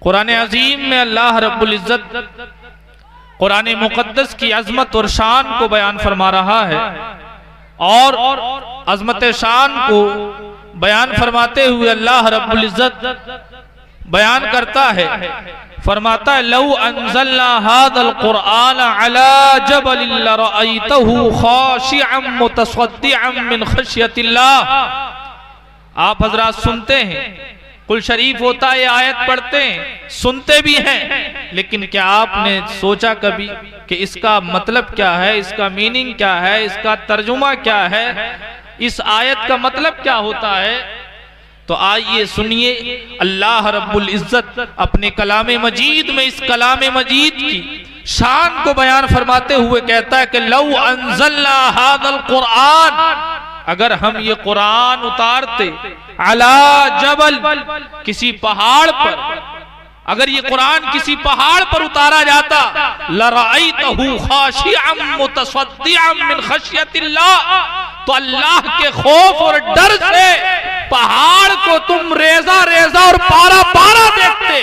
कुरान अजीम में अल्लाह रब्बुल इज्जत कुरान मुकद्दस की अजमत और शान को बयान फरमा रहा है और अजमत शान को बयान फरमाते हुए अल्लाह रब्बुल इज्जत बयान करता है, फरमाता है लौ अंज़लना हाज़ल कुरआन अला जबलिन लरअयतहु खाशिअन मुतसद्दिअन मिन खश्यतिल्लाह। आप हजरात सुनते हैं, कुल शरीफ होता है, आयत पढ़ते हैं, सुनते भी हैं, लेकिन क्या आपने सोचा कभी कि इसका मतलब क्या है, इसका मीनिंग क्या है, इसका तर्जुमा क्या है, इस आयत का मतलब क्या होता है? तो आइए सुनिए, अल्लाह रब्बुल इज्जत अपने कलामे मजीद में इस कलामे मजीद की शान को बयान फरमाते हुए कहता है कि लौ अंज़लना हाज़ल कुरआन, अगर हम ये कुरान उतारते अला जबल, किसी पहाड़ पर, अगर ये कुरान किसी पहाड़ पर उतारा जाता, लरअयतहु खाशिअन मुतसद्दिअन मिन खश्यतिल्लाह, तो अल्लाह के खौफ और डर से पहाड़ को तुम रेजा रेजा और पारा पारा देखते।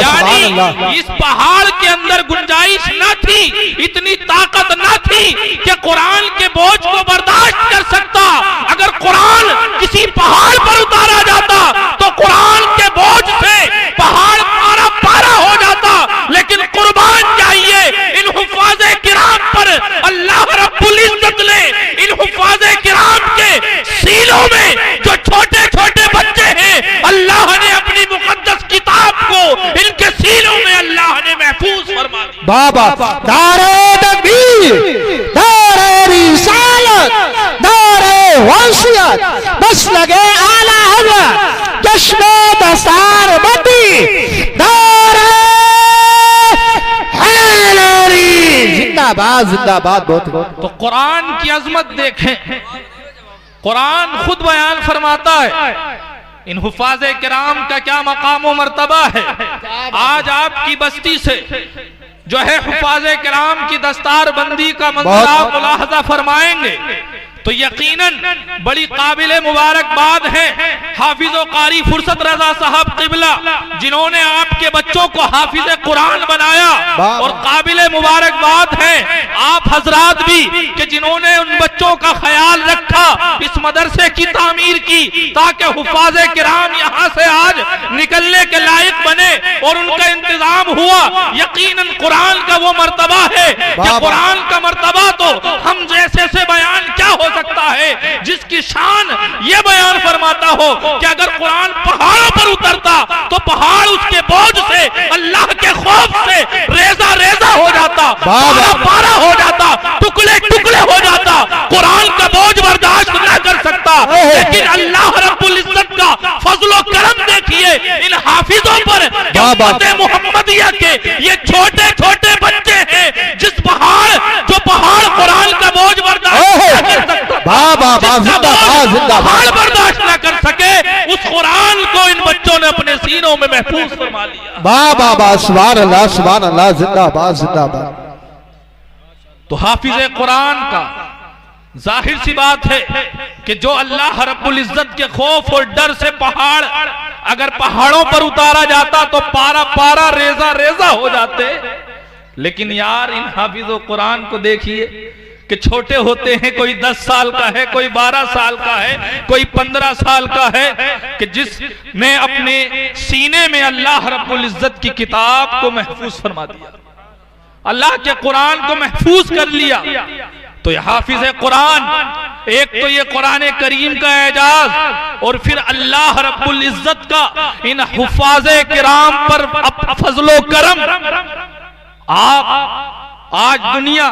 यानी इस पहाड़ के अंदर गुंजाइश न थी, इतनी ताकत न थी कि कुरान के बोझ को बर्दाश्त कर सकता। अगर कुरान किसी पहाड़ पर उतारा जाता तो कुरान के बोझ से पहाड़ पारा पारा हो जाता। लेकिन कुर्बान चाहिए इन हुफ़ाज़े किराम पर, अल्लाह रब्बुल इज्जत ने इन हुफ़ाज़े किराम के सीलों में जो छोटे छोटे बच्चे हैं, अल्लाह ने अपनी मुक़द्दस किताब को इनके सीलों में अल्लाह ने महफूज फरमा दिया। बाबा दारे तकबीर, दारे रिसालत, दारे वसीयत, बस लगे आला हज़रत चश्मे दस्तार बत्ती, दारे हैदरी जिंदाबाद जिंदाबाद। बहुत तो कुरान की अजमत देखें, कुरान खुद बयान फरमाता है इन हुफ़ाज़े किराम का क्या मकाम व मर्तबा है। आज आपकी बस्ती से जो है हुफ़ाज़े किराम की दस्तार बंदी का मंज़र आप मुलाहज़ा फरमाएंगे तो यकीनन बड़ी काबिल मुबारकबाद है हाफिज व कारी फुर्सत रजा साहब क़िबला, जिन्होंने आपके बच्चों को हाफिज कुरान बनाया, और काबिल मुबारकबाद है आप हजरात भी कि जिन्होंने उन बच्चों का ख्याल रखा, इस मदरसे की तामीर की, ताकि हुफ़ाज़े किराम यहाँ से आज निकलने के लायक बने और उनका इंतजाम हुआ। यकीनन कुरान का वो मर्तबा है कि कुरान का मर्तबा तो हम जैसे से बयान क्या हो सकता है, जिसकी शान ये बयान फरमाता हो कि अगर कुरान पहाड़ों पर उतरता तो पहाड़ उसके बोझ से, अल्लाह के खौफ से रेजा रेजा हो जाता, पारा पारा हो जाता, टुकड़े टुकड़े हो जाता। कुरान का बोझ बर्दाश्त न कर सकता, लेकिन अल्लाह रब्बुल इज्जत का फजलो करम देखिए इन हाफिजों पर। मोहम्मदिया के ये छोटे छोटे बच्चे हैं, जिस पहाड़ जो पहाड़ कुरान का बोझ बर्दाश्त पहाड़ बर्दाश्त न कर सके, उस कुरान को इन बच्चों ने अपने सीनों में महफूज फरमा लिया। बाबा सुभान अल्लाह सुभान अल्लाह, जिंदाबाद जिंदाबाद। तो हाफिज कुरान का जाहिर सी बात है कि जो अल्लाह रब्बुल इज्जत के खौफ और डर से पहाड़ अगर पहाड़ों पर उतारा जाता तो पारा पारा रेजा रेजा हो जाते। लेकिन यार इन हाफिज कुरान को देखिए कि छोटे होते हैं, कोई 10 साल का है, कोई 12 साल का है, कोई 15 साल का है, कि जिसने अपने सीने में अल्लाह रब्बुल इज्जत की किताब को महफूज फरमा दिया, अल्लाह के कुरान को महफूज कर लिया। तो हाफिज कुरान, एक तो ये कुरान करीम का एजाज और फिर अल्लाह रब्बुल इज्जत का इन हुफ़ाज़े किराम पर फजलो करम। आप आज दुनिया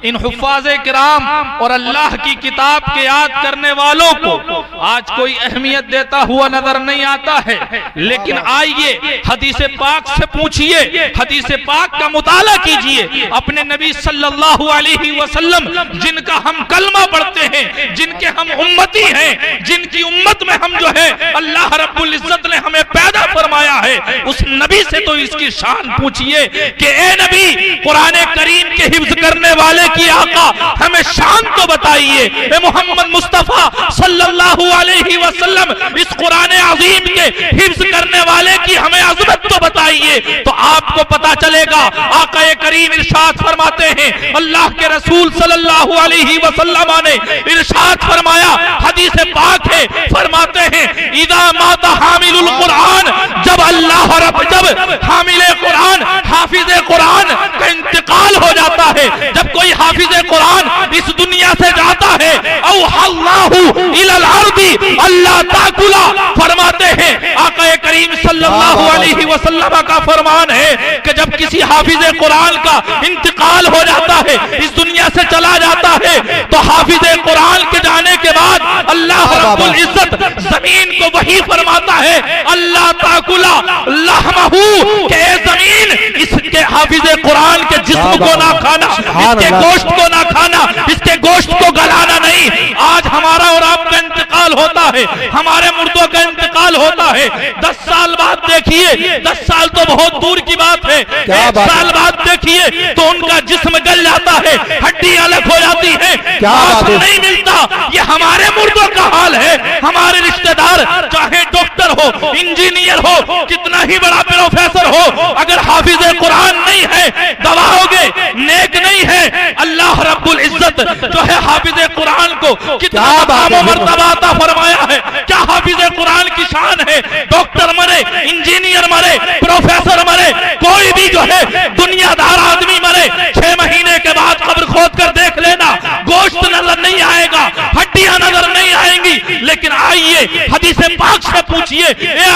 इन हुफ़ाज़े किराम और अल्लाह की किताब के याद करने वालों को आज कोई अहमियत देता हुआ नजर नहीं आता है। लेकिन आइए हदीस पाक से पूछिए, हदीस पाक का मुताला कीजिए। अपने नबी सल्लल्लाहु अलैहि वसल्लम जिनका हम कलमा पढ़ते हैं, जिनके हम उम्मती हैं, जिनकी उम्मत में हम जो है अल्लाह रब्बुल इज्जत ने हमें पैदा फरमाया है, उस नबी से तो इसकी शान पूछिए कि ए नबी, कुरान करीम के हिफ्ज करने वाले की आका हमें शान तो बताइए। ए मोहम्मद मुस्तफा सल्लल्लाहु अलैहि वसल्लम, इस कुरान अजीम के हिफ्ज करने वाले की हमें अज़मत तो बताइए। जाइए तो आपको पता चलेगा। आका करीम इरशाद फरमाते हैं, अल्लाह के रसूल सल्लल्लाहु अलैहि वसल्लम ने इरशाद फरमाया, हदीस पाक है, फरमाते हैं इदा माता हामिलुल कुरान, जब अल्लाह रब जब हामिले कुरान हाफिजे कुरान का इंतकाल हो जाता है, जब कोई हाफिजे कुरान इस दुनिया से जाता है, औ अल्लाहु इलल अर्दी, अल्लाह ताकुला फरमाते हैं, आका करीम सल्लल्लाहु अलैहि वसल्लम का फरमान है कि जब किसी हाफिजे कुरान का इंतकाल हो जाता है, इस दुनिया से चला जाता है, तो हाफिजे कुरान के जाने के बाद अल्लाह रब्बुल इज्जत जमीन को वही फरमाता है, अल्लाह ताकुला लहमहू, के जमीन इसके हाफिजे कुरान के जिस्म को ना खाना, इसके गोश्त को ना खाना, इसके गोश्त को गलाना नहीं। आज हमारा और आपका इंतकाल होता है, हमारे मुर्दों का इंतकाल होता है, 10 साल बाद देखिए, 10 साल तो बहुत दूर की बात है, 1 साल बाद देखिए तो उनका जिस्म गल जाता है, हड्डी अलग हो जाती है, मांस नहीं मिलता। ये हमारे मुर्दों का हाल है। हमारे रिश्तेदार चाहे डॉक्टर हो, इंजीनियर हो, कितना ही बड़ा प्रोफेसर हो, अगर हाफिज कुरान नहीं है, दबाओगे, नेक नहीं है, अल्लाह रब्बुल इज्जत जो है हाफिज कुरान को कितना मकाम और मर्तबा अता फरमाया है। क्या हाफिज कुरान की शान है? डॉक्टर मरे, इंजीनियर मरे, प्रोफेसर मरे, कोई भी जो है दुनियादार आदमी मरे, 6 महीने के बाद कब्र खोद कर देख लेना, गोश्त नजर नहीं आएगा, हड्डियां नजर नहीं आएंगी। लेकिन आइए हदीस पाक से पूछिए, ये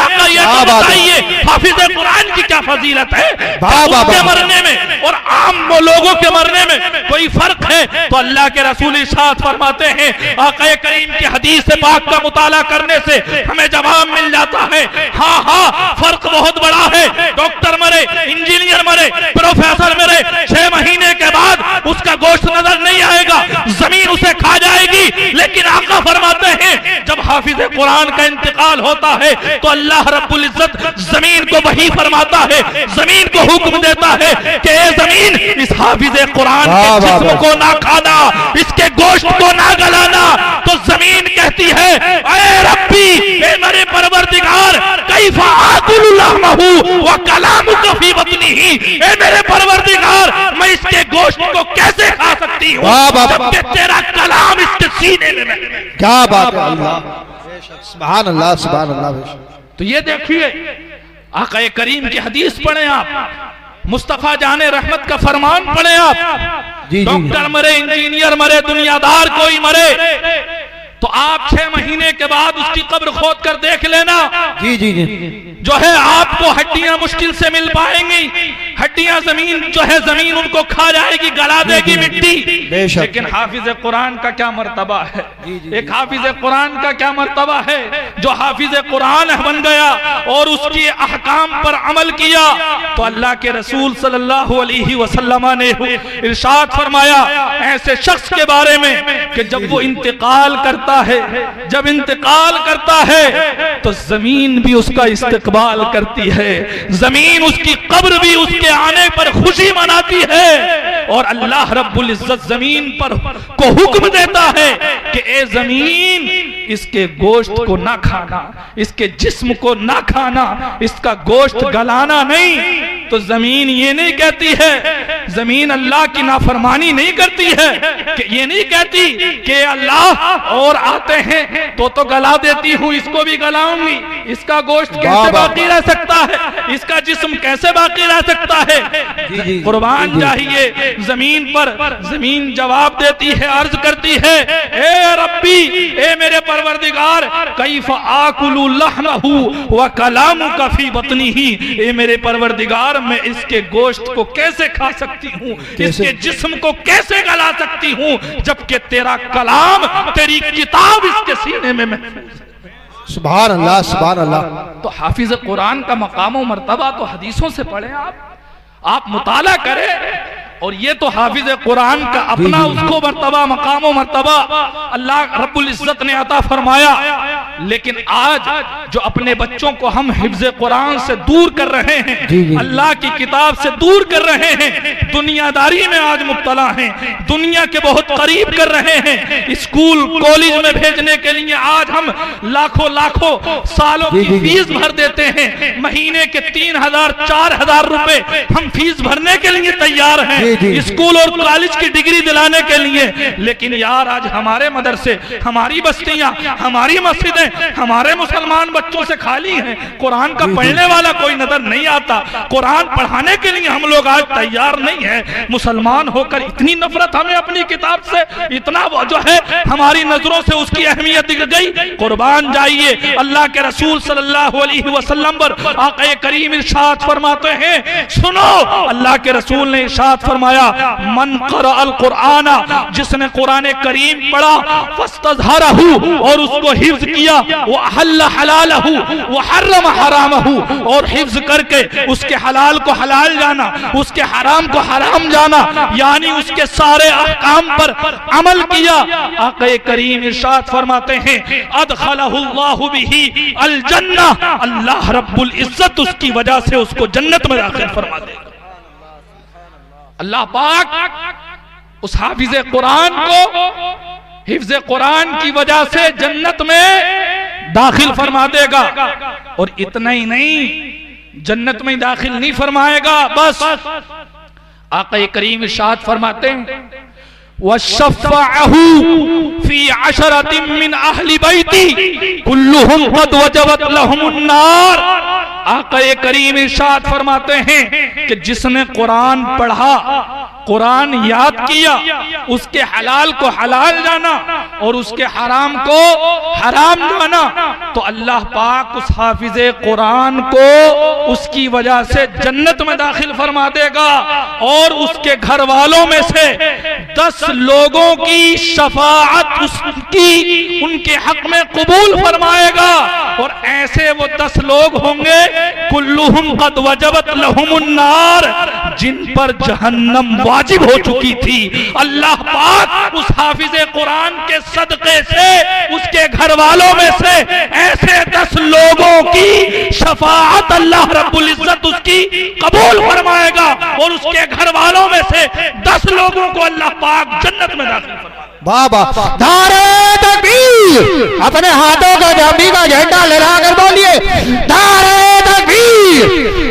बताइए हाफिज कुरान की क्या फजीलत है? उसके मरने में और आम लोगों के मरने में कोई फर्क है? तो अल्लाह के रसूल इरशाद फरमाते हैं, आका करीम की हदीस पाक का मुताला करने से हमें जवाब मिल जाता है। हाँ हाँ, फर्क बहुत बड़ा है। डॉक्टर मरे, इंजीनियर मरे, प्रोफेसर मरे, 6 महीने के बाद उसका गोश्त नजर नहीं आएगा, जमीन उसे खा जाएगी। लेकिन आका फरमाते हैं जब हाफिज कुरान का इंतकाल होता है तो अल्लाह रब्बुल इज्जत जमीन को वही फरमाता है, जमीन को हुक्म देता है कि ए जमीन, इस हाफिज कुरान के जिस्म को ना खाना, इसके गोश्त को ना गलाना। तो जमीन कहती है, ऐ रब्बी, ए मेरे परवरदिगार, कैफा आकुलु लहमहु व कलामुका फी बतनिही, ए मेरे परवरदिगार, मैं इसके गोश्त को कैसे खा सकती हूँ जबकि तेरा कलाम इसके सीने में। क्या बात है, अल्लाह, सुभान अल्लाह, सुभान अल्लाह। तो ये देखिए आका करीम की हदीस पढ़े आप, मुस्तफा जाने रहमत का फरमान पढ़े आप। डॉक्टर मरे, इंजीनियर मरे, दुनियादार कोई मरे, तो आप 6 महीने के बाद उसकी कब्र खोद कर देख लेना। जी जी जी, जो है आपको हड्डियां मुश्किल से मिल पाएंगी, हड्डियां जमीन जो है जमीन उनको खा जाएगी, गला देगी मिट्टी। लेकिन हाफिज कुरान का क्या मर्तबा है? एक हाफिज कुरान का क्या मर्तबा है? जो हाफिज कुरान बन गया और उसके अहकाम पर अमल किया, तो अल्लाह के रसूल सल्लल्लाहु अलैहि वसल्लम ने इरशाद फरमाया ऐसे शख्स के बारे में कि जब वो इंतकाल करता है, जब इंतकाल करता है तो जमीन भी उसका इस्तकबाल करती है, जमीन उसकी कब्र भी उसके आने पर खुशी मनाती है। और अल्लाह रब्बुल इज्जत जमीन पर को हुक्म देता है कि ए जमीन, इसके गोश्त को ना खाना, इसके जिस्म को ना खाना, इसका गोश्त गलाना नहीं। तो जमीन ये नहीं कहती है, जमीन अल्लाह की नाफरमानी नहीं करती है, कि ये नहीं कहती कि अल्लाह और आते हैं तो गला देती हूँ, इसको भी गलाऊंगी, इसका गोश्त कैसे बाकी रह सकता है, इसका जिस्म कैसे बाकी रह सकता है? कुर्बान चाहिए जमीन पर। जमीन जवाब देती है, अर्ज करती है, ए रब्बी, ए मेरे परवरदिगार, कैफ आकुलु लहमहु व कलामुका फी बतनिही, ए मेरे परवरदिगार, मैं इसके गोश्त को कैसे खा सकती हूँ, इसके जिस्म को कैसे गला सकती हूँ, जबकि तेरा कलाम, तेरी किताब इसके सीने में महफूज है। सुभान अल्लाह, सुभान अल्लाह। तो हाफिज कुरान का मकाम और मर्तबा तो हदीसों से पढ़े आप मुताला करें। और ये तो हाफिज कुरान का अपना उसको मर्तबा मकाम व मर्तबा अल्लाह रब्बुल इज्जत ने अता फरमाया। लेकिन आज जो अपने बच्चों को हम हिफ्ज कुरान से दूर कर रहे हैं, अल्लाह की किताब से दूर कर रहे हैं, दुनियादारी में आज मुब्तला हैं, दुनिया के बहुत करीब कर रहे हैं, स्कूल कॉलेज में भेजने के लिए आज हम लाखों लाखों सालों की फीस भर देते हैं। महीने के 3,000-4,000 रुपए हम फीस भरने के लिए तैयार हैं स्कूल और कॉलेज की डिग्री दिलाने के लिए। लेकिन यार आज हमारे मदरसे, हमारी बस्तियां, हमारी मस्जिदें हमारे मुसलमान बच्चों से खाली हैं। कुरान का पढ़ने वाला कोई नजर नहीं आता, कुरान पढ़ाने के लिए हम लोग आज तैयार नहीं है। मुसलमान होकर इतनी नफरत हमें अपनी किताब से, इतना जो है हमारी नजरों से उसकी अहमियत दिख गई। कुर्बान जाइए, अल्लाह के रसूल सल्लल्लाहु अलैहि वसल्लम पर आक़ा करीम इरशाद फरमाते हैं, सुनो, अल्लाह के रसूल ने इरशाद फरमाया, मन क़रअल कुराना, जिसने कुरान करीम पढ़ा, फस्तज़हरहु, और उसको हिफ्ज किया, व अहल्ल हलालहु व हर्रम हरामहु, और हिफ्ज करके उसके हलाल को हलाल जाना, उसके हराम को हराम जाना, यानी उसके सारे अहकाम पर अमल किया। आक़ा करीम इरशाद फरमाते हैं, अदखलहुल्लाहु बिही अल जन्नह, अल्लाह रब्बुल इज्जत उसकी वजह से उसको जन्नत में दाखिल फरमा देगा। अल्लाह पाक उस हाफिज कुरान को हिफ्ज कुरान की वजह से जन्नत में दाखिल फरमा देगा। और इतना ही नहीं, जन्नत में दाखिल नहीं फरमाएगा, बस आक़ा करीम इरशाद फरमाते हैं, वशफ़अहु फी अशरतिन मिन अहली बैती कुल्लुहुम क़द वजबत लहुमुन नार। आक़ा करीम इरशाद फरमाते हैं कि जिसने कुरान पढ़ा, कुरान याद किया, उसके हलाल को हलाल जाना और उसके हराम को हराम जाना, तो अल्लाह पाक उस हाफिज़े कुरान को उसकी वजह से जन्नत में दाखिल फरमा देगा। और उसके घर वालों में से 10 लोगों की शफाअत उसकी उनके हक में कबूल फरमाएगा। और ऐसे वो 10 लोग होंगे, कुल्लुहुम क़द वजबत लहुमुन नार, जिन पर जहन्नम वाजिब हो चुकी थी। अल्लाह पाक उस हाफिज़े कुरान के सदक़े से उसके घर वालों में से ऐसे 10 लोगों की शफाअत अल्लाह रब्बुल इज्जत उसकी कबूल फरमाएगा और उसके घर वालों में से 10 लोगों को अल्लाह पाक जन्नत में दाखिल फरमाएगा। बाबा नारे तकबीर, अपने हाथों का जमी का झंडा लहराकर बोलिए, नारे तकबीर,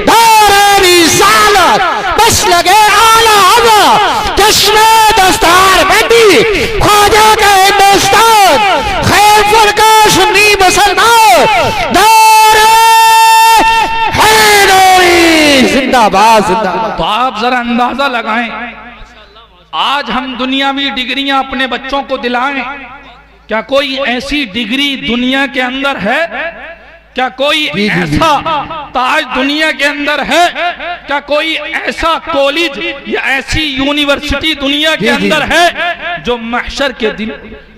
नारे रिसालत, बस लगे आला हवा, जश्न दस्तार बंदी, ख्वाजा का हिंदुस्तान, खैर फरका सुन्नी मुसलमान, नारे हैदरी जिंदाबाद जिंदाबाद। तो आप जरा अंदाजा लगाएं, आज हम दुनियावी डिग्रियां अपने बच्चों को दिलाएं, क्या कोई ऐसी डिग्री दुनिया के अंदर है? क्या कोई ऐसा ताज दुनिया के अंदर है? क्या कोई ऐसा कॉलेज या ऐसी यूनिवर्सिटी दुनिया के अंदर है जो महशर के दिन,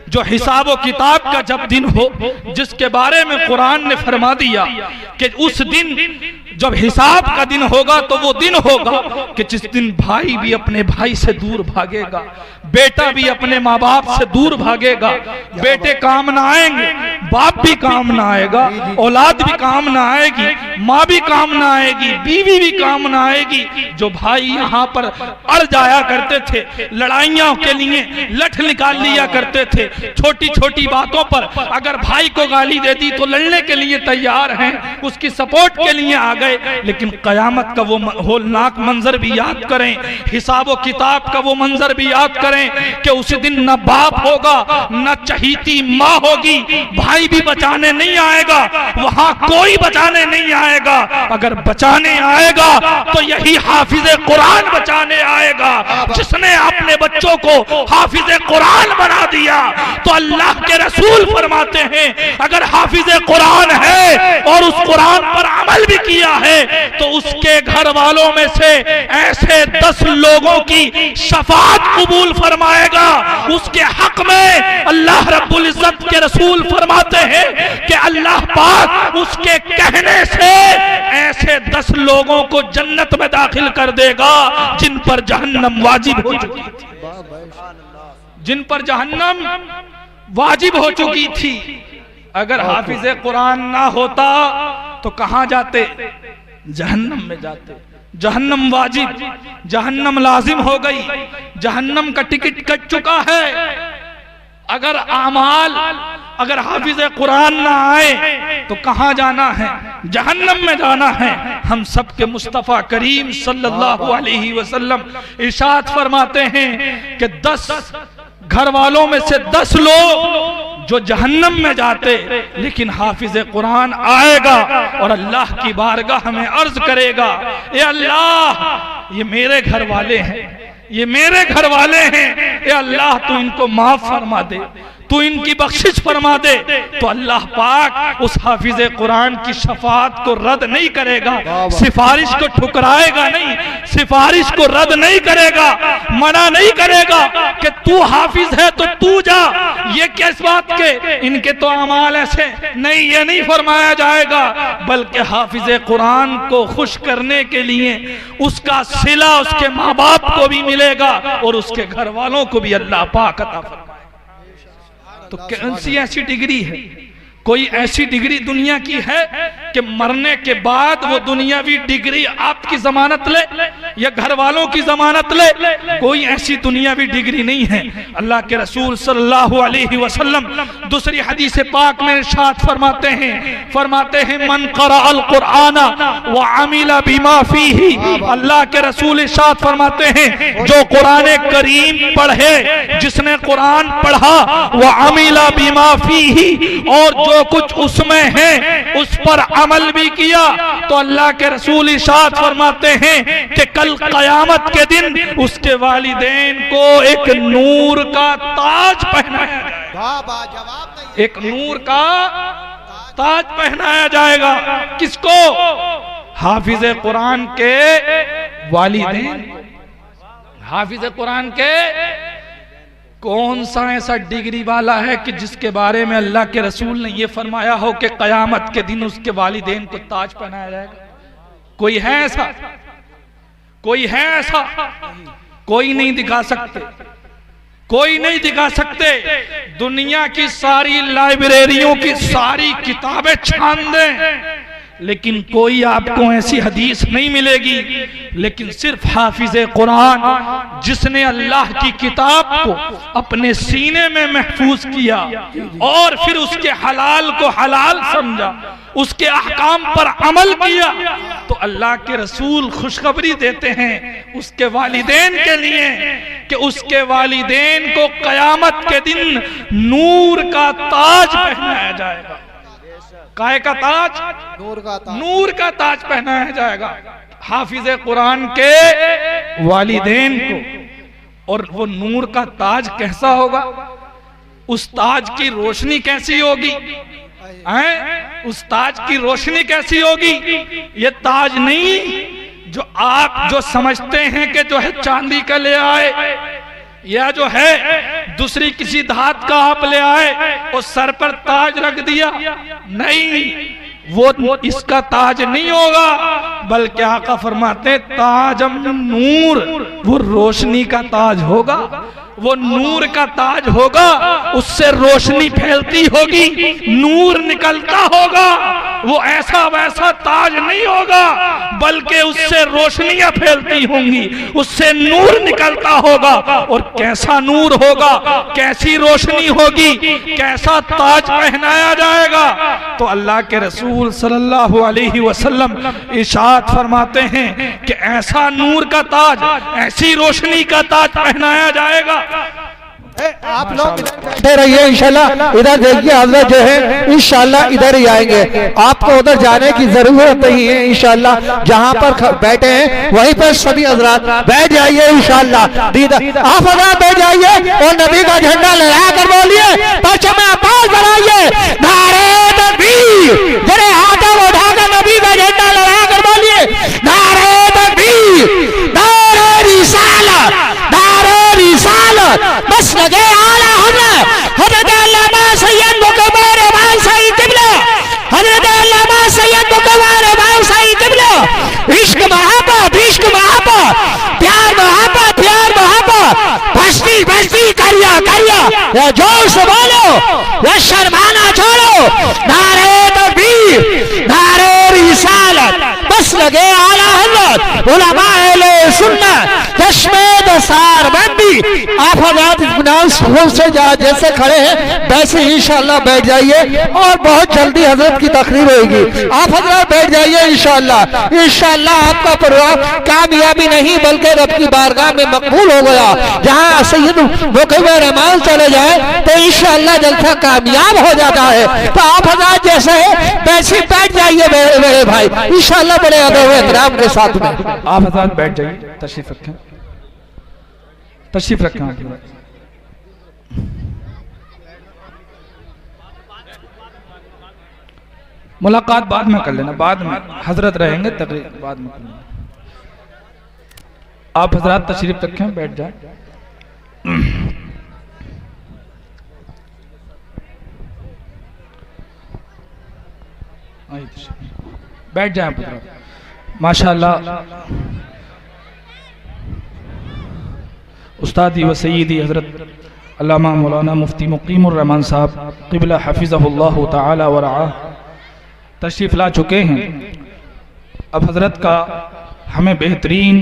जो हिसाब व किताब का जब दिन हो, जिसके बारे में कुरान ने फरमा दिया कि उस दिन जब हिसाब का दिन होगा तो वो दिन होगा कि जिस दिन भाई भी अपने भाई से दूर भागेगा, बेटा भी अपने माँ बाप से दूर भागेगा, बेटे काम ना आएंगे, बाप भी काम ना आएगा, औलाद भी काम ना आएगी, माँ भी काम ना आएगी, बीवी भी काम ना आएगी। जो भाई यहाँ पर अड़ जाया करते थे, लड़ाइयों के लिए लठ निकाल लिया करते थे, छोटी छोटी बातों पर अगर भाई को गाली दे दी तो लड़ने के लिए तैयार हैं, उसकी सपोर्ट के लिए आ गए। लेकिन कयामत का वो होलनाक मंजर भी याद करें, हिसाब व किताब का वो मंजर भी याद करें कि उस दिन न बाप होगा, न चहीती माँ होगी, भाई भी बचाने नहीं आएगा, वहां कोई बचाने नहीं आएगा। अगर बचाने आएगा तो यही हाफिज़े कुरान बचाने आएगा। जिसने अपने बच्चों को हाफिज़े कुरान बना दिया तो अल्लाह के रसूल फरमाते हैं, अगर हाफिज़े कुरान है और उस कुरान पर अमल भी किया है तो उसके घर वालों में से ऐसे 10 लोगों की शफाअत कबूल फरमाएगा। उसके हक में अल्लाह रब्बुल इज्जत के रसूल फरमाते हैं कि अल्लाह पाक उसके कहने से ऐसे 10 लोगों को जन्नत में दाखिल कर देगा जिन पर जहन्नम वाजिब हो चुकी थी, जिन पर जहन्नम वाजिब हो चुकी थी। अगर हाफिज कुरान ना होता तो कहां जाते? जहन्नम में जाते। जहन्नम वाजिब, जहन्नम लाजिम हो गई, जहन्नम का टिकट कट चुका है। अगर आमाल, अगर हाफिज कुरान ना आए तो कहां जाना है? जहन्नम में जाना है। हम सबके मुस्तफ़ा करीम सल्लल्लाहु अलैहि वसल्लम इरशाद फरमाते हैं कि 10 घर वालों में से 10 लोग जो जहन्नम में जाते, लेकिन हाफिज कुरान आएगा और अल्लाह की बारगाह में अर्ज करेगा, ए अल्लाह ये मेरे घर वाले हैं, ये मेरे घर वाले हैं, ए अल्लाह तू इनको माफ फरमा दे, तू इनकी बख्शिश फरमा दे। तो अल्लाह पाक उस हाफिज कुरान की शफाअत को रद्द नहीं करेगा, सिफारिश को ठुकराएगा नहीं, सिफारिश को रद्द नहीं करेगा, मना नहीं करेगा कि तू हाफिज है तो तू जा। ये किस बात के? इनके तो अमाल ऐसे नहीं, ये नहीं फरमाया जाएगा, बल्कि हाफिज कुरान को खुश करने के लिए उसका सिला उसके माँ बाप को भी मिलेगा और उसके घर वालों को भी अल्लाह पाक अता फरमाएगा। तो कौन सी ऐसी डिग्री है? कोई ऐसी डिग्री दुनिया की है कि मरने के बाद वो दुनियावी डिग्री आपकी जमानत ले या घर वालों की जमानत ले? कोई ऐसी दुनियावी डिग्री नहीं है। अल्लाह के रसूल सल्लल्लाहु अलैहि वसल्लम दूसरी हदीस पाक में इरशाद फरमाते हैं मन क़रा अल कुरान व अमिला बिमा फीही। अल्लाह के रसूल इरशाद फरमाते हैं जो कुरान करीम पढ़े, जिसने कुरान पढ़ा, व अमिला बिमा फीही, और जो कुछ उसमें है उस पर अमल भी किया, तो अल्लाह के रसूल इरशाद फरमाते हैं कि कल कयामत के दिन उसके वालिदैन को एक नूर का ताज पहनाया जाएगा। एक नूर का ताज पहनाया जाएगा। किसको? हाफिज कुरान के वालिदैन। हाफिज कुरान के कौन सा ऐसा डिग्री वाला है कि जिसके बारे में अल्लाह के रसूल ने ये फरमाया हो कि कयामत के दिन उसके वालिदैन को ताज पहनाया जाएगा? कोई है ऐसा? कोई है ऐसा? कोई नहीं दिखा सकते, कोई नहीं दिखा सकते। दुनिया की सारी लाइब्रेरियों की सारी किताबें छान दें, लेकिन कोई आपको ऐसी हदीस नहीं मिलेगी। लेकिन सिर्फ हाफिज कुरान जिसने अल्लाह की किताब को अपने सीने में महफूज किया और फिर उसके हलाल को हलाल समझा, उसके अहकाम पर अमल किया, तो अल्लाह के रसूल खुशखबरी देते हैं उसके वालिदैन के लिए कि उसके वालिदैन को कयामत के दिन नूर का ताज पहनाया जाएगा। काय का ताज? नूर का ताज। नूर का ताज पहनाया जाएगा हाफिज कुरान के वालिदैन को। और वो नूर का ताज कैसा होगा? उस ताज की रोशनी कैसी होगी? उस ताज की रोशनी कैसी होगी? ये ताज नहीं जो आप जो समझते हैं कि जो है चांदी का ले आए या जो है दूसरी किसी धात का आप ले आए और सर पर ताज रख दिया, नहीं, वो इसका ताज नहीं होगा, बल्कि आका फरमाते ताजम नूर, वो रोशनी का ताज होगा, वो नूर का ताज होगा, उससे रोशनी फैलती होगी, नूर निकलता होगा। वो ऐसा वैसा ताज नहीं होगा, बल्कि उससे रोशनियां फैलती होंगी, उससे नूर निकलता होगा। और कैसा नूर होगा, कैसी रोशनी होगी, कैसा ताज पहनाया जाएगा? तो अल्लाह के रसूल सल्लल्लाहु अलैहि वसल्लम इरशाद फरमाते हैं कि ऐसा नूर का ताज, ऐसी रोशनी का ताज पहनाया जाएगा। आप लोग बैठे रहिए, इंशाल्लाह इधर देखिए हजरत जो है इंशाल्लाह इधर ही आएंगे, आपको उधर जाने की जरूरत नहीं है। इंशाल्लाह जहाँ पर बैठे हैं वहीं पर सभी हजरात बैठ जाइए। इंशाल्लाह आप हजरात बैठ जाइए और नबी का झंडा लहरा कर बोलिए, परचम अब्बास बनाइए, नारे तकबीर, जरे हाथ उठाकर नबी का झंडा लहरा कर बोलिए। नारे तकबीर, नारे रिसालत, नारे रिसालत। बस लगे आला हज़रत अल्लामा सैयद मुकब्बर इमाम सईद क़िबला, हज़रत अल्लामा सैयद मुकब्बर इमाम सईद क़िबला। इश्क मोहब्बत, इश्क मोहब्बत, प्यार मोहब्बत, प्यार मोहब्बत। बस्ती बस्ती करिया करिया, या जोर से बोलो, या शर्माना छोड़ो। नारे तकबीर, नारे रिसालत। बस लगे आला हज़रत उलमा अहले सुन्नत चश्मे दसार बंदी। आप हज़रात इत्मीनान से जैसे खड़े हैं वैसे इंशाअल्लाह बैठ जाइए और बहुत जल्दी हज़रत की तकरीर होगी। आप हज़रात बैठ जाइए इंशाअल्लाह। इंशाअल्लाह आपका प्रोग्राम कामयाबी नहीं बल्कि रब की बारगाह में मकबूल हो गया। जहाँ सैयद मुकब्बर इमाम चले जाए तो इंशाअल्लाह जलसा कामयाब हो जाता है। तो आप हज़रात जैसे वैसे बैठ जाइए मेरे भाई, इंशाअल्लाह बड़े अदब एहतराम के साथ में। आप हज़रात बैठ जाइए, तशरीफ रखें, तशरीफ रखें। मुलाकात बाद में कर लेना, बाद में हजरत रहेंगे तकरीर बाद में कर लेना। आप हजरत तशरीफ रखें, बैठ जाए। बैठ जाए हजरत। माशाअल्लाह उस्तादी व सय्यदी हजरत अल्लामा मौलाना मुफ्ती मुकीमुर रहमान साहब क़िबला हफ़िज़हुल्लाह तआला व रआह तशरीफ़ ला चुके हैं। अब हजरत का हमें बेहतरीन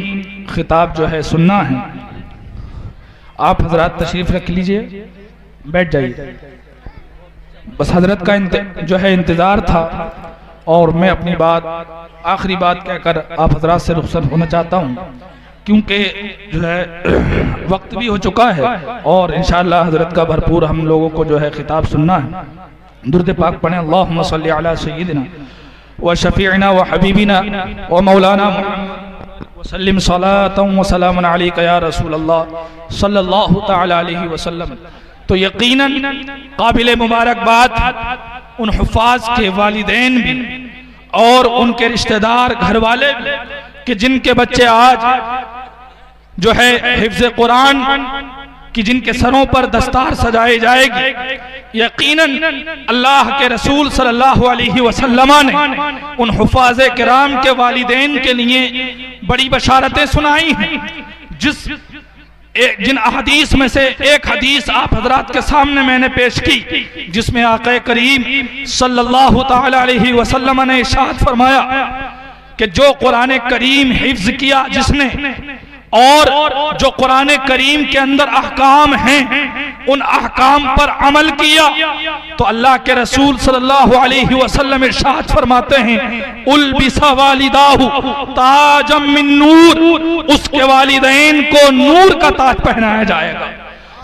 खिताब जो है सुनना है। आप हजरत तशरीफ़ रख लीजिए, बैठ जाइए। बस हजरत का जो है इंतज़ार था और मैं अपनी बात आखिरी बात कहकर आप हजरत से रुखसत होना चाहता हूँ, क्योंकि जो है वक्त भी हो चुका है और इंशाअल्लाह हजरत का भरपूर हम लोगों को जो है खिताब सुनना है। दुरूद पाक पढ़ें, अल्लाहुम्मा सल्ली अला सय्यिदिना व शफीइना व हबीबिना व मौलाना व सल्लिम सलातन व सलामन अलैका या रसूल अल्लाह सल्लल्लाहु तआला अलैहि वसल्लम। तो यकीनन काबिल मुबारकबाद उन हुफ़ाज़ के वालिदैन भी और उनके रिश्तेदार घर वाले भी कि जिनके बच्चे आज जो है हिफ्ज़ कुरान कि जिनके सरों पर दस्तार सजाई जाएगी। यकीनन अल्लाह के रसूल सल्लल्लाहु अलैहि वसल्लम ने उन हुफ़ाज़े किराम के वालिदैन के लिए बड़ी बशारतें सुनाई हैं। जिन अहदीस में से एक हदीस आप हजरात के सामने मैंने पेश की, जिसमें आक़ा करीम सल्लल्लाहु तआला अलैहि वसल्लम ने इरशाद फरमाया कि जो कुरान करीम हिफ्ज़ किया जिसने और जो कुरान करीम के अंदर अहकाम हैं उन अहकाम पर अमल किया तो अल्लाह के रसूल सल्लल्लाहु अलैहि वसल्लम इरशाद फरमाते हैं उल्बिसा वालिदाहु ताजम मिन नूर, उसके वालिदैन को नूर का ताज पहनाया जाएगा,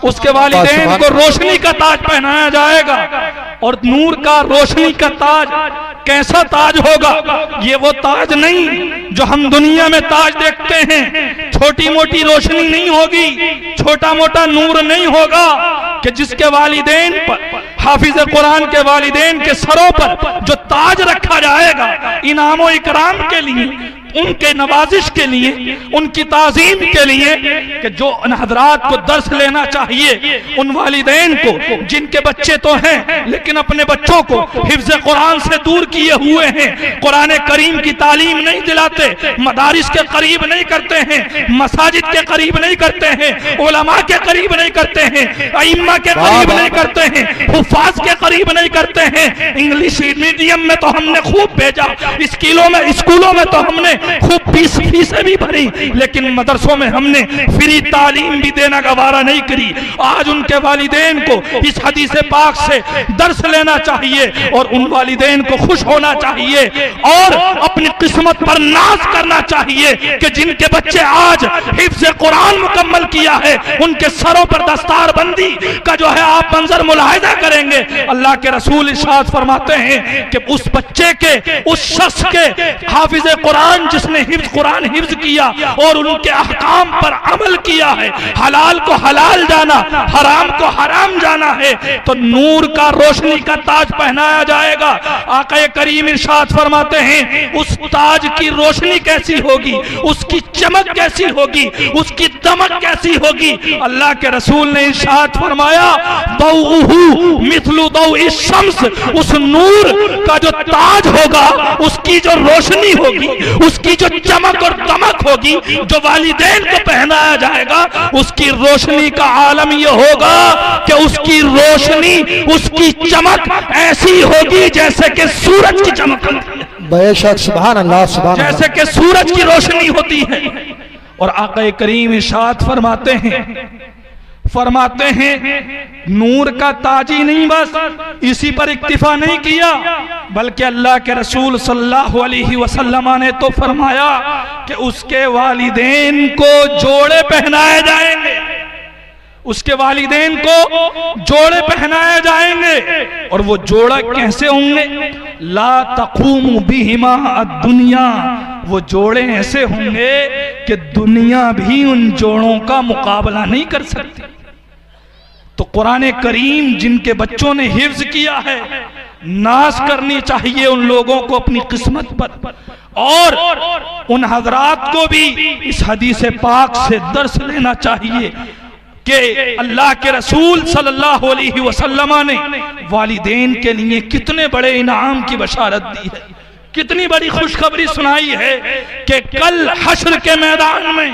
उसके वालिदैन को रोशनी का ताज पहनाया जाएगा। और नूर का रोशनी का ताज कैसा ताज होगा? ये वो ताज नहीं जो हम दुनिया में ताज देखते हैं, छोटी मोटी रोशनी नहीं होगी, छोटा मोटा नूर नहीं होगा कि जिसके वालिदैन पर हाफिज कुरान के वालिदैन के सरों पर जो ताज रखा जाएगा इनाम इकराम के लिए, उनके नवाजिश के लिए, उनकी ताज़ीम के लिए कि जो उन हजरात को दर्स लेना चाहिए उन वालिदैन को जिनके बच्चे तो हैं लेकिन अपने बच्चों को हिफ्ज़ कुरान से दूर किए हुए हैं, कुरान करीम की तालीम नहीं दिलाते, मदारिस के करीब नहीं करते हैं, मसाजिद के करीब नहीं करते हैं, उलमा के करीब नहीं करते हैं, अइम्मा के करीब नहीं करते हैं, हुफ़ाज़ के करीब नहीं करते हैं। इंग्लिश मीडियम में तो हमने खूब भेजा, स्कूलों में तो हमने खूब फीसें भी भरी, लेकिन मदरसों में हमने फ्री तालीम भी देना गवारा नहीं करी। आज उनके वालिदैन को इस हदीस पाक से दर्स लेना चाहिए और उन वालिदैन को खुश होना चाहिए और अपनी किस्मत पर नाज करना चाहिए कि जिनके बच्चे आज हिफ्ज़ कुरान मुकम्मल किया है उनके सरों पर दस्तार बंदी का जो है आप मंजर मुलाहिजा करेंगे। अल्लाह के रसूल इरशाद फरमाते हैं कि उस बच्चे के, उस शख्स के हाफिज कुरान जिसने हिफ्ज़ कुरान हिफ्ज़ किया और उनके अहकाम पर अमल किया है, हलाल को हलाल जाना, हराम को हराम जाना है, तो नूर का रोशनी का ताज पहनाया जाएगा। आका करीम इरशाद फरमाते हैं उस ताज की रोशनी कैसी होगी, उसकी चमक कैसी होगी, उसकी दमक कैसी होगी। अल्लाह के रसूल ने इरशाद फरमाया, दौउहु मिथलु दौइ शम्स, उस नूर का जो ताज होगा, उसकी जो रोशनी होगी, उसकी जो चमक और दमक होगी, जो वालिदैन को पहनाया जाएगा, उसकी रोशनी का आलम यह होगा कि उसकी रोशनी, उसकी चमक ऐसी होगी जैसे कि सूरज की चमक होती है, बेशक सुभान अल्लाह सुभान अल्लाह। जैसे कि सूरज की रोशनी होती है। और आका करीम इरशाद फरमाते हैं नूर का ताजी नहीं बस इसी पर इक्तिफा नहीं किया, बल्कि अल्लाह के रसूल सल्लल्लाहु अलैहि वसल्लम ने तो फरमाया कि उसके वालिदैन को जोड़े पहनाए जाएंगे, उसके वालिदैन को जोड़े पहनाए जाएंगे। और वो जोड़ा कैसे होंगे? ला तक़ूमु बिहिमा दुनिया, वो जोड़े ऐसे होंगे कि दुनिया भी उन जोड़ों का मुकाबला नहीं कर सकती। तो कुरान करीम जिनके बच्चों ने हिफ्ज किया है, नाश करनी चाहिए उन लोगों को अपनी किस्मत पर, और उन हजरात को भी इस हदीस पाक से दर्स लेना चाहिए कि अल्लाह के रसूल सल्लल्लाहु अलैहि वसल्लम ने वालिदैन के लिए कितने बड़े इनाम की बशारत दी है, कितनी बड़ी खुशखबरी सुनाई है कि कल हश्र के मैदान में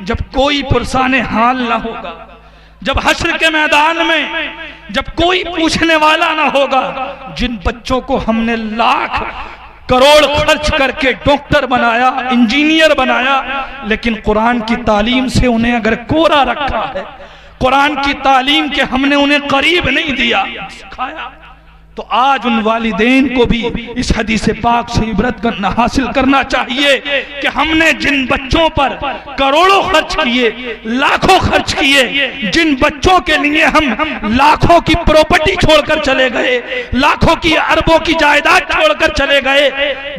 जब कोई पुरसाने हाल ना होगा, जब हश्र के मैदान में जब कोई पूछने वाला ना होगा, जिन बच्चों को हमने लाख करोड़ खर्च करके डॉक्टर बनाया, इंजीनियर बनाया, लेकिन कुरान की तालीम से उन्हें अगर कोरा रखा है, कुरान की तालीम के हमने उन्हें करीब नहीं दिया, सिखाया, तो आज उन वालिदैन को भी इस हदीस पाक से इबरत करना हासिल करना चाहिए कि हमने जिन बच्चों पर करोड़ों खर्च किए, लाखों खर्च किए, जिन बच्चों के लिए हम लाखों की प्रॉपर्टी छोड़कर चले गए, लाखों की अरबों की जायदाद छोड़कर चले गए,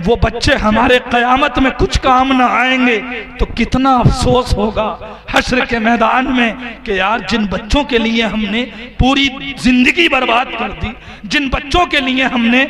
वो बच्चे हमारे कयामत में कुछ काम ना आएंगे, तो कितना अफसोस होगा हश्र के मैदान में कि यार जिन बच्चों के लिए हमने पूरी जिंदगी बर्बाद कर दी, जिन बच्चों के लिए हमने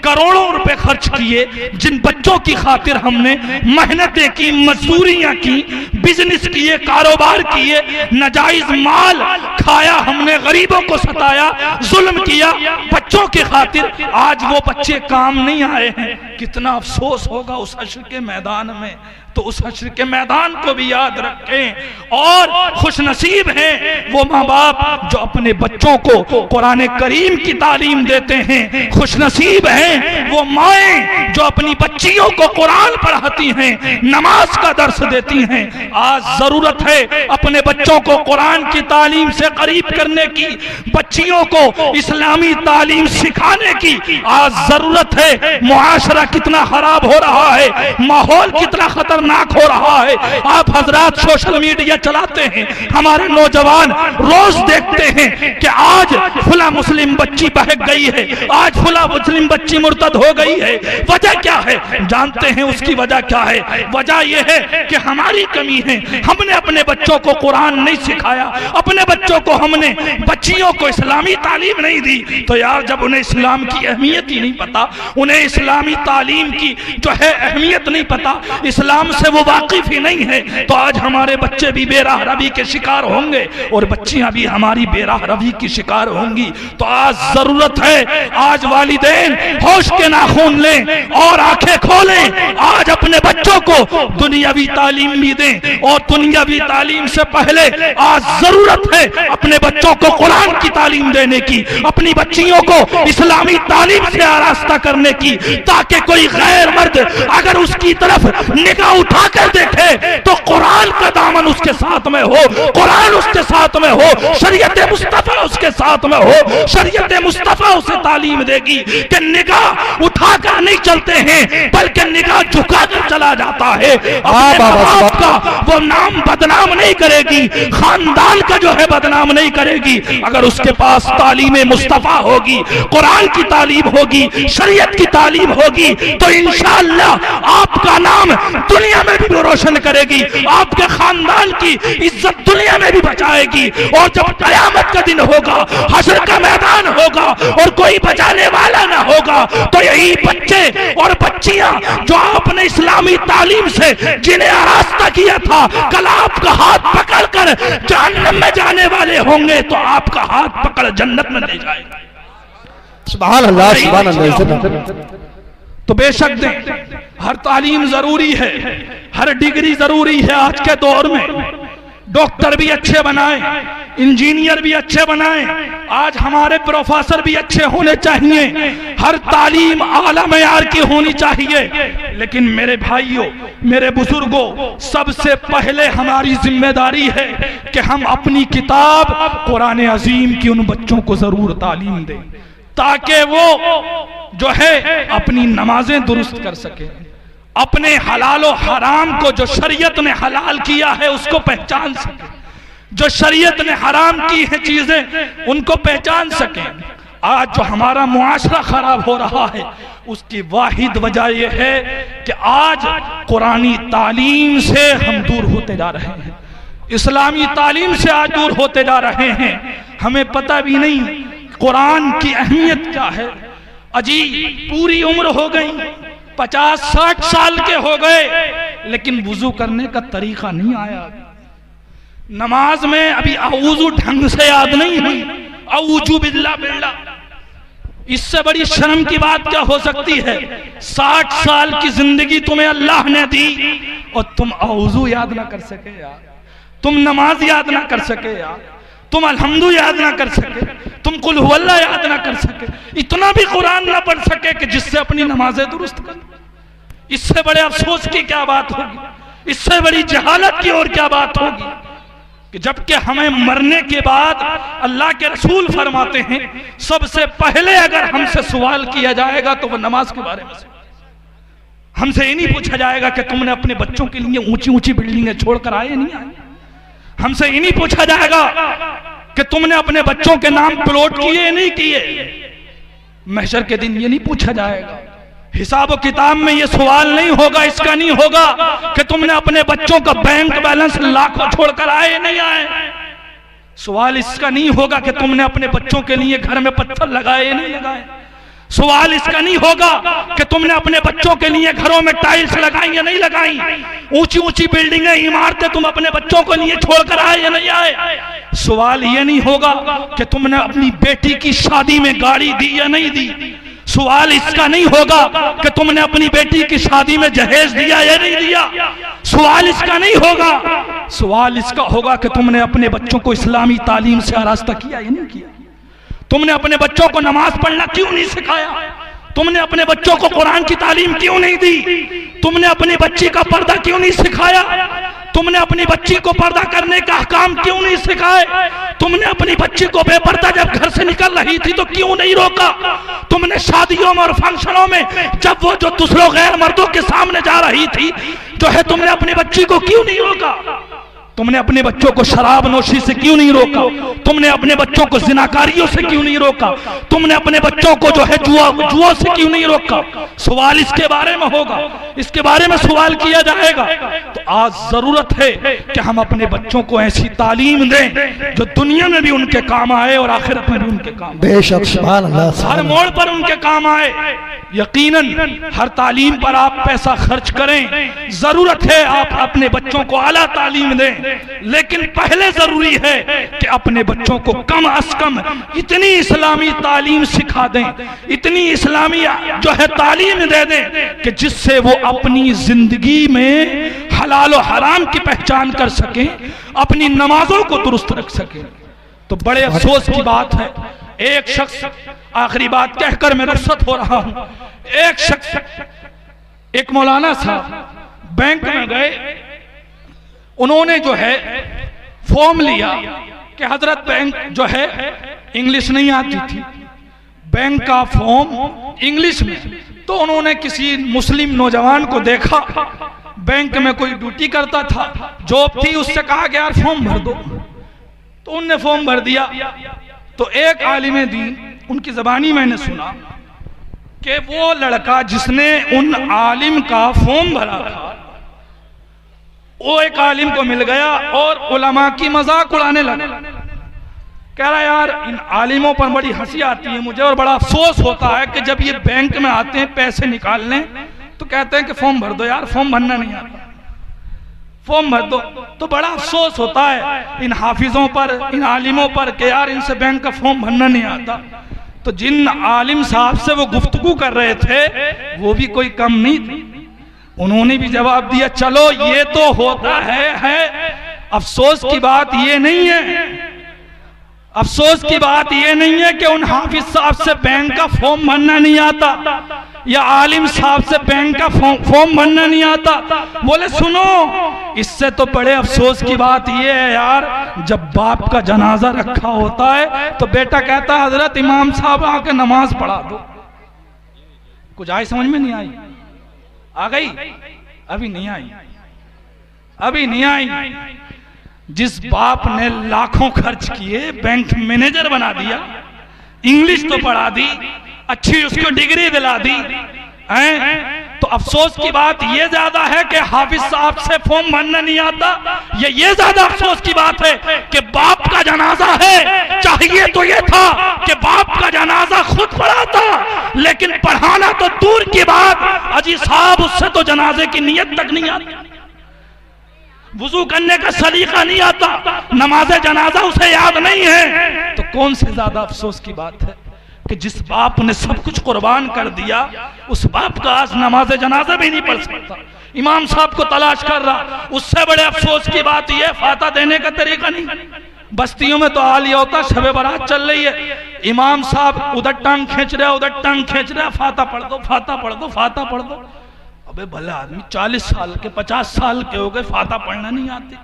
करोड़ों रुपए खर्च किए, जिन बच्चों की खातिर हमने मेहनतें की, मजदूरियां की, बिजनेस किए, कारोबार किए, नाजायज माल खाया, हमने गरीबों को सताया, जुल्म किया बच्चों की खातिर, आज वो बच्चे काम नहीं आए हैं, कितना अफसोस होगा उस हश्र के मैदान में। तो उस हश्र के मैदान को भी याद रखें। और खुशनसीब हैं वो माँ बाप जो अपने बच्चों को कुरान करीम की तालीम देते हैं, खुशनसीब हैं वो माएँ जो अपनी बच्चियों को कुरान पढ़ाती हैं, नमाज का दर्स देती हैं। आज जरूरत है अपने बच्चों को कुरान की तालीम से करीब करने की, बच्चियों को इस्लामी तालीम सिखाने की आज जरूरत है। मुआशरा कितना खराब हो रहा है, माहौल कितना खतरनाक हो रहा है। आप हजरात सोशल मीडिया चलाते हैं, हमारे नौजवान रोज देखते हैं कि आज फुला मुस्लिम बच्ची बहक गई है, आज फुला मुस्लिम बच्ची मुर्तद हो गई है। वजह क्या है? जानते हैं उसकी वजह क्या है? वजह यह है कि हमारी कमी है, हमने अपने बच्चों को कुरान नहीं सिखाया, अपने बच्चों को हमने बच्चियों को इस्लामी तालीम नहीं दी। तो यार जब उन्हें इस्लाम की अहमियत ही नहीं पता, उन्हें इस्लामी तालीम की जो है अहमियत नहीं पता, इस्लाम से वो वाकिफ ही नहीं है, तो आज हमारे बच्चे भी बेराह रवी के शिकार होंगे और बच्चियां भी हमारी बेराह रवी की शिकार होंगी। तो आज जरूरत है, आज वालिदैन होश के नाखून लें और आंखें खोलें, आज अपने बच्चों को दुनियावी तालीम भी दें, और दुनियावी तालीम से पहले आज जरूरत है अपने बच्चों को कुरान की तालीम देने की, अपनी बच्चियों को इस्लामी तालीम से आरास्ता करने की, ताकि कोई गैर मर्द अगर उसकी तरफ निगाह उठाकर देखे तो कुरान का दामन उसके साथ में हो, कुरान उसके साथ में हो, शरीयत मुस्तफा उसके साथ में हो। शरीयत मुस्तफा उसे तालीम देगी कि निगाह उठाकर नहीं चलते हैं, बल्कि निगाह झुकाकर चला जाता है। अपने बाप का वो नाम बदनाम नहीं करेगी, खानदान का जो है बदनाम नहीं करेगी। अगर उसके पास तालीम मुस्तफा होगी, कुरान की तालीम होगी, शरीयत की तालीम होगी, तो इंशाअल्लाह आपका नाम दुनिया में भी रोशन करेगी, आपके खानदान की इज्जत दुनिया में भी बचाएगी। और जब कयामत का दिन होगा, हश्र का मैदान होगा और कोई बचाने वाला ना होगा, तो यही बच्चे और बच्चियां जो आपने इस्लामी तालीम से जिन्हें आरास्ता किया था, कल आपका हाथ पकड़कर जहन्नम में जाने वाले होंगे तो आपका हाथ पकड़ जन्नत में ले जाएगा। सुभान अल्लाह, सुभान अल्लाह। तो बेशक दें, हर तालीम जरूरी है, हर डिग्री जरूरी है। आज के दौर में डॉक्टर भी अच्छे बनाएं, इंजीनियर भी अच्छे बनाएं, आज हमारे प्रोफेसर भी अच्छे होने चाहिए, हर तालीम आला मयार की होनी चाहिए। लेकिन मेरे भाइयों, मेरे बुजुर्गों, सबसे पहले हमारी जिम्मेदारी है कि हम अपनी किताब कुरान अजीम की उन बच्चों को जरूर तालीम दें, ताकि वो जो है अपनी नमाजें दुरुस्त कर सके, अपने हलाल और हराम को जो शरीयत ने हलाल किया है उसको पहचान सके, जो शरीयत ने हराम की है चीजें उनको पहचान सके। आज जो हमारा मुआशरा खराब हो रहा है उसकी वाहिद वजह यह है कि आज कुरानी तालीम से हम दूर होते जा रहे हैं, इस्लामी तालीम से आज दूर होते जा रहे हैं। हमें पता भी नहीं कुरान की अहमियत क्या है। अजी पूरी उम्र हो गई, 50-60 साल के हो गए, लेकिन वुजू करने का तरीका नहीं आया। नमाज में अभी औजू ढंग से याद नहीं हुई, औजू बिल्ला बिल्ला। इससे बड़ी शर्म की बात क्या हो सकती है? 60 साल की जिंदगी तुम्हें अल्लाह ने दी और तुम औजू याद ना कर सके यार, तुम नमाज याद ना कर सके यार, तुम अल्हम्दु याद ना कर सके, तुम कुल हुवल्लाह याद ना कर सके, इतना भी कुरान ना पढ़ सके कि जिससे अपनी नमाजें दुरुस्त कर। इससे बड़े अफसोस की क्या बात होगी, इससे बड़ी जहालत की और क्या बात होगी कि जबकि हमें मरने के बाद अल्लाह के रसूल फरमाते हैं सबसे पहले अगर हमसे सवाल किया जाएगा तो वह नमाज के बारे में। हमसे ये नहीं पूछा जाएगा कि तुमने अपने बच्चों के लिए ऊंची ऊंची बिल्डिंगें छोड़कर आए नहीं आए। हमसे ये नहीं पूछा जाएगा कि तुमने अपने बच्चों के नाम प्लॉट किए नहीं किए। महशर के दिन ये नहीं पूछा जाएगा, हिसाब किताब में ये सवाल नहीं होगा, इसका नहीं होगा कि तुमने अपने बच्चों का बैंक बैलेंस लाखों छोड़कर आए नहीं आए। सवाल इसका नहीं होगा कि तुमने अपने बच्चों के लिए घर में पत्थर लगाए नहीं लगाए। सवाल इसका नहीं होगा कि तुमने अपने बच्चों के लिए घरों में टाइल्स लगाई या नहीं लगाई, ऊंची ऊंची बिल्डिंगें इमारतें तुम अपने बच्चों को लिए छोड़कर आए या नहीं आए। सवाल ये नहीं होगा कि तुमने अपनी बेटी की शादी में गाड़ी दी या नहीं दी। सवाल इसका नहीं होगा कि तुमने अपनी बेटी की शादी में जहेज दिया या नहीं दिया। सवाल इसका नहीं होगा, सवाल इसका होगा कि तुमने अपने बच्चों को इस्लामी तालीम से आरास्ता किया या नहीं किया। तुमने अपने बच्चों को नमाज पढ़ना क्यों नहीं सिखाया? तुमने अपने बच्चों को कुरान की तालीम क्यों नहीं दी? तुमने अपनी बच्ची का पर्दा क्यों नहीं सिखाया? तुमने अपनी बच्ची को पर्दा करने का अहकाम क्यों नहीं सिखाए? तुमने अपनी बच्ची को बेपर्दा जब घर से निकल रही थी तो क्यों नहीं रोका? तुमने शादियों में और फंक्शनों में जब वो जो दूसरों गैर मर्दों के सामने जा रही थी जो है तुमने अपनी बच्ची को क्यों नहीं रोका? तुमने अपने बच्चों को शराब नोशी से क्यों नहीं रोका? तुमने अपने बच्चों को जिनाकारियों से क्यों नहीं रोका? तुमने अपने बच्चों को जो है जुआ से क्यों नहीं रोका? सवाल इसके बारे में होगा, इसके बारे में सवाल किया जाएगा। तो आज जरूरत है कि हम अपने बच्चों को ऐसी तालीम दें जो दुनिया में भी उनके काम आए और आखिरत में भी उनके काम आए। बेशक, सुभान अल्लाह। हर मोड़ पर उनके काम आए। यकीनन हर तालीम पर आप पैसा खर्च करें, जरूरत है आप अपने बच्चों को आला तालीम दें, लेकिन पहले जरूरी है कि अपने बच्चों को कम अज कम इतनी इस्लामी तालीम सिखा दें, इतनी इस्लामी जो है तालीम दे दें कि जिससे वो अपनी जिंदगी में हलाल और हराम की पहचान कर सकें, अपनी नमाजों को दुरुस्त रख सकें। तो बड़े अफसोस की बात है, एक शख्स, आखिरी बात कहकर मैं रुखसत हो रहा हूं, एक शख्स, एक मौलाना साहब बैंक में गए, उन्होंने जो है फॉर्म लिया कि हजरत बैंक जो है इंग्लिश नहीं आती थी, बैंक का फॉर्म इंग्लिश में। तो उन्होंने किसी मुस्लिम नौजवान को देखा, बैंक में कोई ड्यूटी करता था, जॉब थी, उससे कहा कि यार फॉर्म भर दो। तो उनने फॉर्म भर दिया। तो एक आलिम दीन, उनकी जबानी मैंने सुना कि वो लड़का जिसने उन आलिम का फॉर्म भरा था, वो एक आलिम को मिल गया और उलमा की मजाक उड़ाने लगा। कह रहा यार इन आलिमों पर बड़ी हंसी आती है मुझे और बड़ा अफसोस होता है कि जब ये बैंक में आते हैं पैसे निकालने तो कहते हैं कि फॉर्म भर दो। यार फॉर्म भरना नहीं आता, फॉर्म भर दो। तो बड़ा अफसोस होता है इन हाफिजों पर, इन आलिमों पर कि यार इनसे बैंक का फॉर्म भरना नहीं आता। तो जिन आलिम साहब से वो गुफ्तगू कर रहे थे वो भी कोई कम नहीं थी, उन्होंने भी जवाब दिया चलो ये तो होता है। अफसोस की बात ये नहीं है, अफसोस की बात ये नहीं है कि उन हाफिज साहब से बैंक का फॉर्म भरना नहीं आता या आलिम साहब से बैंक का फॉर्म भरना नहीं आता। बोले सुनो, इससे तो बड़े अफसोस की बात ये है यार, जब बाप का जनाजा रखा होता है तो बेटा कहता है हजरत इमाम साहब आके नमाज पढ़ा दो। कुछ आई समझ में नहीं आई? आ गई? अभी नहीं आई, अभी नहीं आई। जिस बाप ने लाखों खर्च किए, बैंक मैनेजर बना दिया, इंग्लिश तो पढ़ा दी, अच्छी उसको डिग्री दिला दी हैं, तो अफसोस की बात ये ज्यादा है कि हाफिज साहब से फॉर्म भरना नहीं आता। ये ज्यादा अफसोस की बात है कि बाप का जनाजा है। चाहिए तो ये था कि बाप का जनाजा खुद पढ़ाता, लेकिन पढ़ाना तो दूर की बात, अजी साहब उससे तो जनाजे की नियत तक नहीं आती, वुजू करने का सलीका नहीं आता, नमाज जनाजा उसे याद नहीं है। तो कौन से ज्यादा अफसोस की बात है कि जिस बाप ने सब कुछ कुर्बान कर दिया, उस बाप का आज नमाज जनाजा भी नहीं पढ़ सकता, इमाम साहब को तलाश कर रहा। उससे बड़े अफसोस की बात यह फाता देने का तरीका नहीं। बस्तियों में तो हाल ये होता, शबे बारात चल रही है, इमाम साहब उधर टांग खींच रहे, उधर टांग खींच रहे, फाता पढ़ दो, फाता पढ़ दो, फाता पढ़ दो। अबे भले आदमी 40 साल के 50 साल के हो गए, फाता पढ़ना नहीं आती,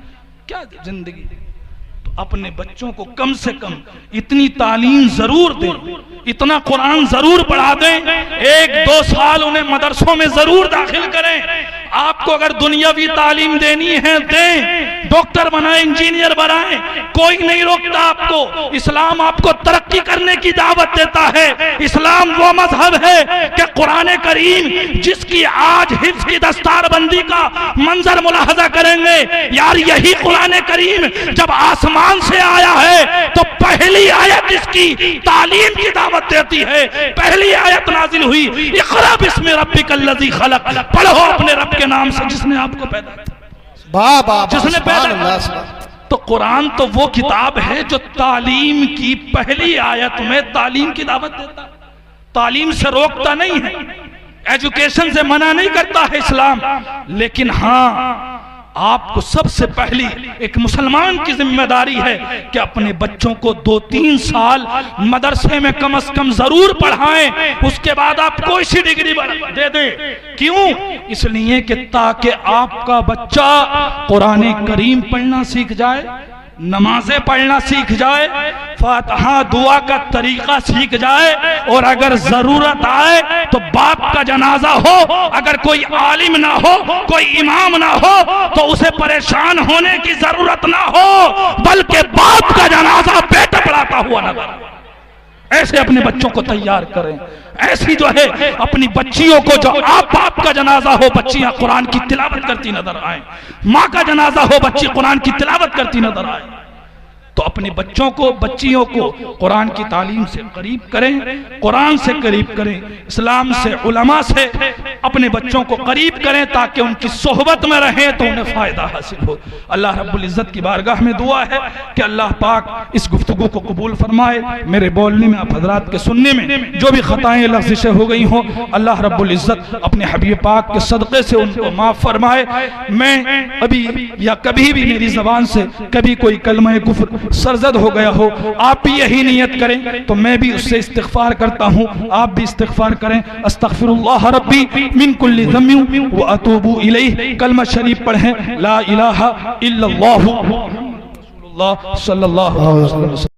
क्या जिंदगी। तो अपने बच्चों को कम से कम इतनी तालीम जरूर दें, इतना कुरान जरूर पढ़ा दें, 1-2 साल उन्हें मदरसों में जरूर दाखिल करें। आपको अगर दुनियावी तालीम देनी है दें, डॉक्टर बनाए, इंजीनियर बनाए, कोई नहीं रोकता आपको। इस्लाम आपको तरक्की करने की दावत देता है। इस्लाम वो मजहब है कि कुरान करीम जिसकी आज हिफ्ज की दस्तारबंदी का मंजर मुलाहजा करेंगे, यार यही कुरान करीम जब आसमान से आया है तो पहली आयत इसकी तालीम की दावत देती है। पहली आयत नाजिल हुई, इक़रा बिस्मि रब्बिकल्लज़ी खलक़, पढ़ो अपने रब के नाम से जिसने आपको पैदा किया, जिसने पैदा किया। तो कुरान तो वो किताब है जो तालीम की पहली आयत में तालीम की दावत देता, तालीम से रोकता नहीं है, एजुकेशन से मना नहीं करता है इस्लाम। लेकिन हाँ, आपको सबसे पहली एक मुसलमान की जिम्मेदारी है कि अपने बच्चों को 2-3 साल मदरसे में कम से कम जरूर पढ़ाएं, उसके बाद आप कोई सी डिग्री दे दें। क्यों? इसलिए कि ताकि आपका बच्चा कुरान करीम पढ़ना सीख जाए, नमाजें पढ़ना सीख जाए, फातिहा दुआ का तरीका सीख जाए, और अगर जरूरत आए तो बाप का जनाजा हो, अगर कोई आलिम ना हो, कोई इमाम ना हो, तो उसे परेशान होने की जरूरत ना हो, बल्कि बाप का जनाजा बेटा पढ़ाता हुआ नजर। ऐसे अपने बच्चों को तैयार करें। ऐसी जो है अपनी बच्चियों को, जो आप बाप का जनाजा हो बच्चियां कुरान की तिलावत करती नजर आए, माँ का जनाजा हो बच्ची कुरान की तिलावत करती नजर आए, तो अपने बच्चों को, बच्चियों को कुरान की तालीम से करीब करें, कुरान से करीब करें, इस्लाम से, उलमा से अपने बच्चों को करीब करें, ताकि उनकी सोहबत में रहें तो उन्हें फायदा हासिल हो। अल्लाह रब्बुल इज्जत की बारगाह में दुआ है कि अल्लाह पाक इस गुफ्तगू को कबूल फरमाए। मेरे बोलने में, आप हजरात के सुनने में जो भी खताएं लफ्ज़िशें हो गई हों, अल्लाह रब्बुल इज्जत अपने हबीब पाक के सदक़े से उनको माफ़ फरमाए। मैं अभी या कभी भी मेरी ज़बान से कभी कोई कलमा कुफ्र सरजद हो गया हो, आप भी यही नियत करें तो मैं भी उससे इस्तिग़फ़ार करता हूँ, आप भी इस्तिग़फ़ार करें। अस्तग़फ़िरुल्लाह रब्बी मिन कुल्लि ज़म्बिन व अतूबु इलैहि। कलमा शरीफ पढ़ें, ला इलाहा इल्लल्लाहु मुहम्मदुर रसूलुल्लाह सल्लल्लाहु अलैहि वसल्लम।